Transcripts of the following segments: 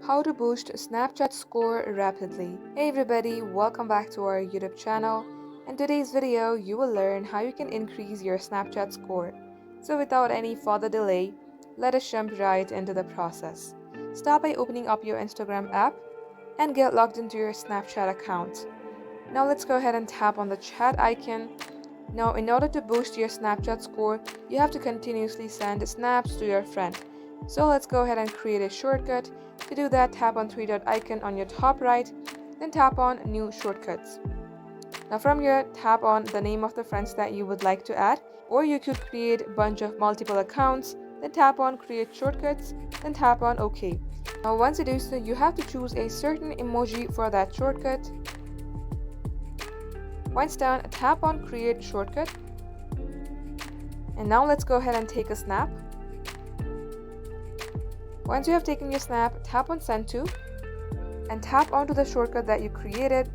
How to boost Snapchat score rapidly. Hey everybody, welcome back to our YouTube channel. In today's video, you will learn how you can increase your Snapchat score. So without any further delay, let us jump right into the process. Start by opening up your Instagram app and get logged into your Snapchat account. Now let's go ahead and tap on the chat icon. Now in order to boost your Snapchat score, you have to continuously send snaps to your friend. So let's go ahead and create a shortcut. To do that, tap on three dot icon on your top right, then tap on new shortcuts. Now from here, tap on the name of the friends that you would like to add, or you could create a bunch of multiple accounts, then tap on create shortcuts, then tap on OK. Now once you do so, you have to choose a certain emoji for that shortcut. Once done, tap on create shortcut. And now let's go ahead and take a snap. Once you have taken your snap, tap on send to and tap onto the shortcut that you created.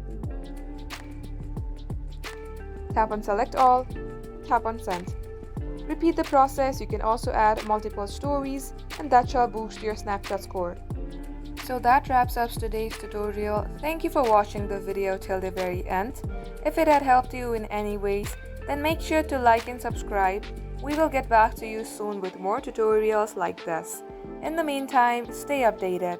Tap on select all, tap on send. Repeat the process. You can also add multiple stories and that shall boost your Snapchat score. So that wraps up today's tutorial. Thank you for watching the video till the very end. If it had helped you in any ways, then make sure to like and subscribe. We will get back to you soon with more tutorials like this. In the meantime, stay updated.